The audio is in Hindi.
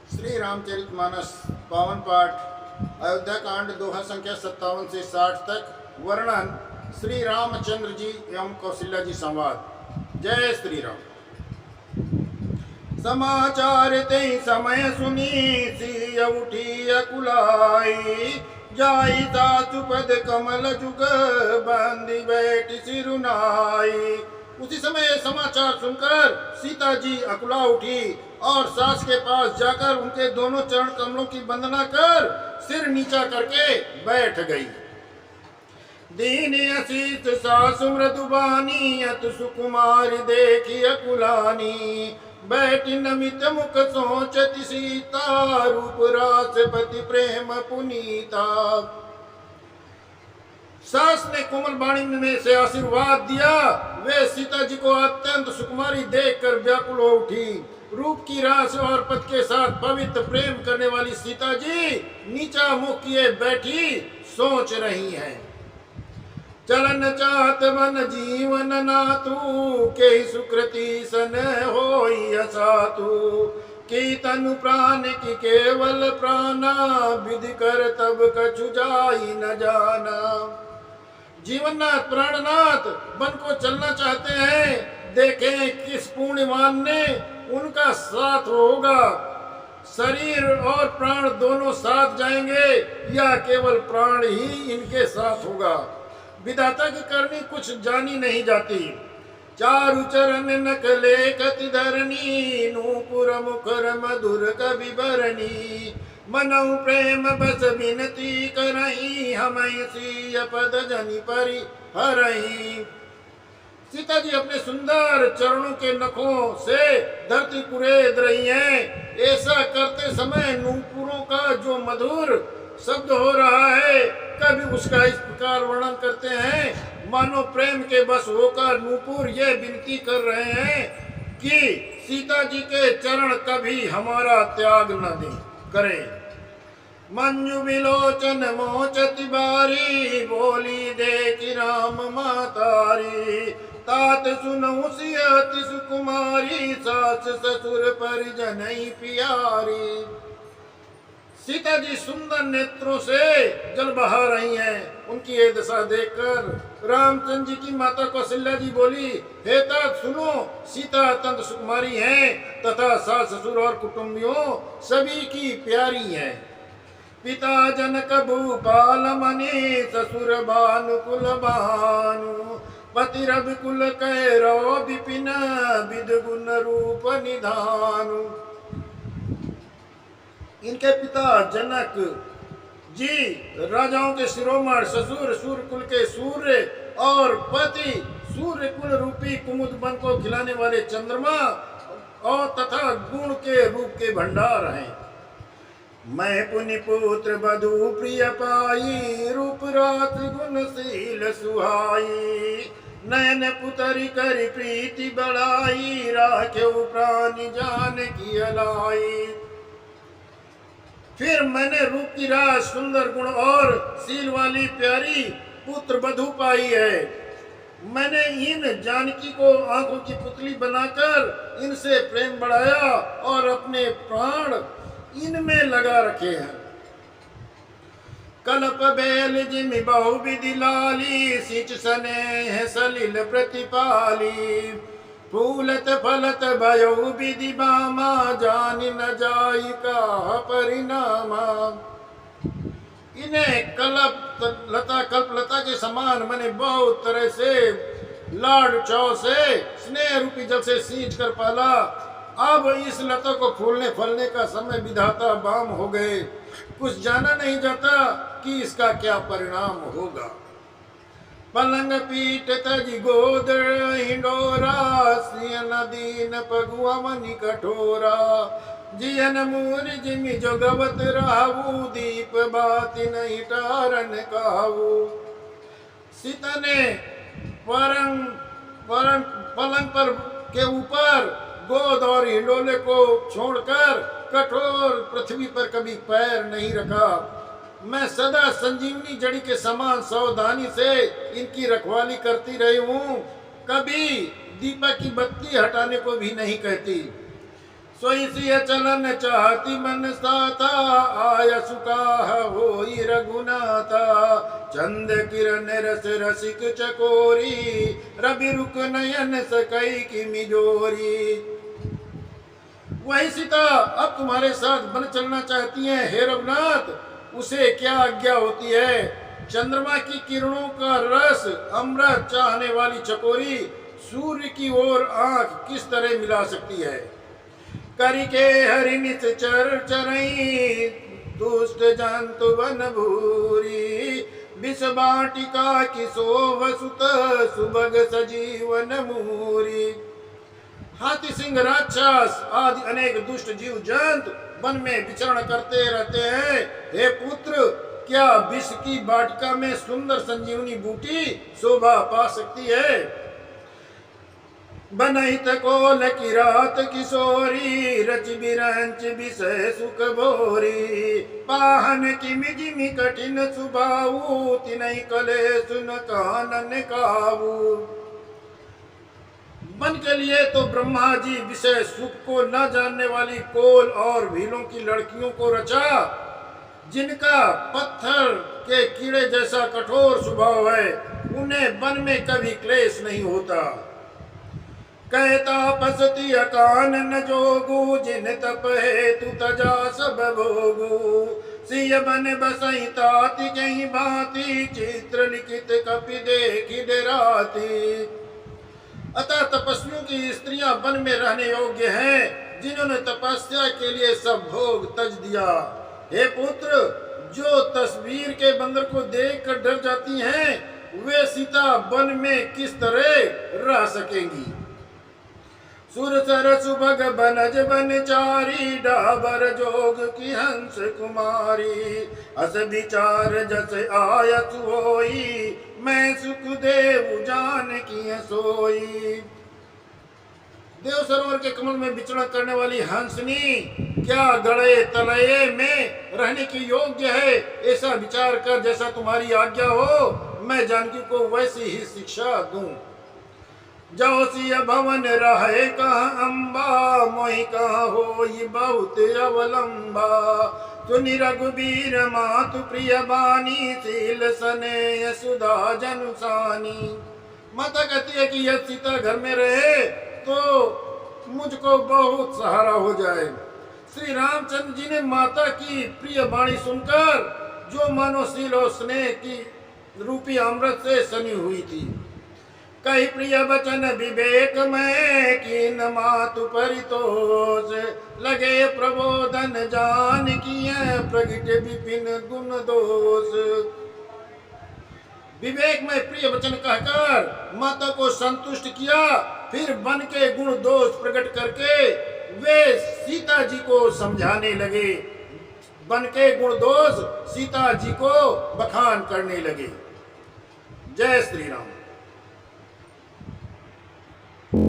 श्री रामचरितमानस पावन पाठ अयोध्या कांड दोहा संख्या 57 से 60 तक वर्णन श्री रामचंद्र जी एवं कौशल्या जी संवाद। जय श्री राम। समाचार ते समय सुनी सी उठी अकुलाई, जाई ताचु पद कमल जुग बंदी बैठी सिरुनाई। उसी समय समाचार सुनकर सीता जी अकुला उठी और सास के पास जाकर उनके दोनों चरण कमलों की वंदना कर सिर नीचा करके बैठ गई। दीन असीस सासु मृदुबानी अत सुकुमारी देखी अकुलानी, बैठी नमित मुख सोचती सीता रूप रासपति प्रेम पुनीता। सास ने कोमल वाणी में से आशीर्वाद दिया। वे सीता जी को अत्यंत सुकुमारी देखकर व्याकुल हो उठी। रूप की रास और पति के साथ पवित्र प्रेम करने वाली सीता जी नीचा मुख किए बैठी सोच रही हैं। चलन चाहत मन जीवन नातु के सुकृति सन होई असातु, की तनु प्राण की केवल प्राणा विधि कर तब कछु जाई न जाना। जीवननाथ प्राणनाथ बन को चलना चाहते हैं, देखें किस पुण्यवान ने उनका साथ होगा। शरीर और प्राण दोनों साथ जाएंगे या केवल प्राण ही इनके साथ होगा। विधाता की करनी कुछ जानी नहीं जाती। चारु चरण नकले कति धरनी, नूपुर मुखर मधुर कवि बरनी। मनऊ प्रेम बस विनती करही, हमें सिय पद जनि परि हरही। सीता जी अपने सुंदर चरणों के नखों से धरती कुरेद रही हैं। ऐसा करते समय नूपुरों का जो मधुर शब्द हो रहा है, कभी उसका इस प्रकार वर्णन करते हैं मानो प्रेम के बस होकर नूपुर ये विनती कर रहे हैं कि सीता जी के चरण कभी हमारा त्याग न दे करे। मंजु विलोचन मोचति बारी, बोली देखी राम मातारी। तात सुनऊ सियति सुकुमारी, सास ससुर परिजन प्यारी। सीता जी सुंदर नेत्रों से जल बहा रही हैं। उनकी ये दशा देखकर रामचंद्र जी की माता कौशल्या जी बोली, हे तात सुनो, सीता अत्यंत सुकुमारी हैं तथा सास ससुर और कुटुंबियों सभी की प्यारी हैं। पिता जनक भूपाल मनी, ससुर भानुकुल भानु। पति रविकुल कैरव विपिन, विद गुण रूप निधानु। इनके पिता जनक जी राजाओं के शिरोमण, ससुर सूर्य कुल के सूर्य और पति सूर्य कुल रूपी कुमुद बन को खिलाने वाले चंद्रमा और तथा गुण के रूप के भंडार हैं। मैं पुनि पुत्र बधु प्रिय पाई, रूप रात गुणशील सुहाई। नयन पुतरी करी प्रीति बढ़ाई, राख्यो प्राण जान की अलाई। फिर मैंने रूप की राज, सुंदर गुण और शील वाली प्यारी पुत्र बधू पाई है। मैंने इन जानकी को आंखों की पुतली बनाकर इनसे प्रेम बढ़ाया और अपने प्राण इनमें लगा रखे हैं। कल्प बेल जिमि बहु विधि लाली, सिच स्नेह सलिल प्रतिपाली। फूलत फलत भयो विधि बामा, जानि न जाई का परिणामा। इन्हें कल्प लता के समान मैंने बहुत तरह से लाड चाव से स्नेह रूपी जल से सींच कर पाला। अब इस लता को फूलने फलने का समय विधाता बाम हो गए। कुछ जाना नहीं जाता कि इसका क्या परिणाम होगा। पलंग पीठ तजी गोद हिंडोरा, सियन दीन पगुआ मनि कठोरा। जियन मूर जिमि जोगवत राहु, दीप बाति नहीं टारन काहू। सीता ने पलंग पर के ऊपर गोद और हिंडोले को छोड़कर कठोर पृथ्वी पर कभी पैर नहीं रखा। मैं सदा संजीवनी जड़ी के समान सावधानी से इनकी रखवाली करती रही हूँ, कभी दीपक की बत्ती हटाने को भी नहीं कहती। सोई सिय चलन चाहती मन साथा, आय सुकाह होई रघुनाथा। चंद किरण रस रसिक चकोरी, रवि रुक नयन सकई की मिजोरी। वही सीता अब तुम्हारे साथ वन चलना चाहती हैं हे रघुनाथ, उसे क्या आज्ञा होती है। चंद्रमा की किरणों का रस अमृत चाहने वाली चकोरी सूर्य की ओर आंख किस तरह मिला सकती है। करिके हरिनित चर चरई, दुष्ट जंतु वन भूरी। विष बाटिका की शोभ सुत, सुभग सजीवन मूरी। हाथी सिंह राक्षस आदि अनेक दुष्ट जीव जंतु वन में विचरण करते रहते हैं। हे पुत्र, क्या विष की बाटिका में सुंदर संजीवनी बूटी शोभा पा सकती है। बनहित कोल की रात किशोरी, रच बिरंच विषय सुख भोरी। पाहन की मिजिमी कठिन सुबाऊ, तिनहि कले सुन कानन काबू। वन के लिए तो ब्रह्मा जी विषय सुख को न जानने वाली कोल और भीलों की लड़कियों को रचा, जिनका पत्थर के कीड़े जैसा कठोर स्वभाव है। उन्हें वन में कभी क्लेश नहीं होता। कहता पसती अकान न जोगू, जिन तप हेतु तजा सब भोगू। सिय बन बसई ताति कहीं भांति, चित्र लिखित कपि देखि डराती। अतः तपस्वियों की स्त्रियां वन में रहने योग्य हैं, जिन्होंने तपस्या के लिए सब भोग तज दिया। हे पुत्र, जो तस्वीर के बंदर को देखकर डर जाती हैं, वे सीता वन में किस तरह रह सकेंगी। सुर सर सुभग बनज बनचारी, डाबर जोग की हंस कुमारी। अस विचार जस आयत होई, मैं सुखदेव जान की सोई। देव सरोवर के कमल में विचरण करने वाली हंसनी क्या गड़े तलये में रहने की योग्य है। ऐसा विचार कर जैसा तुम्हारी आज्ञा हो, मैं जानकी को वैसी ही शिक्षा दूं। जो सिय भवन रहे कहाँ अम्बा, मोहि कहाँ होई बहुत अवलंबा। सुनि रघुबीर मातु प्रिय बानी, शील सने सुधा जनुसानी। माता कहती है कि यह सीता घर में रहे तो मुझको बहुत सहारा हो जाए। श्री रामचंद्र जी ने माता की प्रिय वाणी सुनकर, जो मानो शील और स्नेह की रूपी अमृत से सनी हुई थी, कई प्रिय वचन विवेक में, कीन मातु परितोष। लगे प्रबोधन जान किए, प्रगट विपिन गुण दोष। विवेक में प्रिय वचन कहकर माता को संतुष्ट किया। फिर वन के गुण दोष प्रकट करके वे सीता जी को समझाने लगे। वन के गुण दोष सीता जी को बखान करने लगे। जय श्री राम।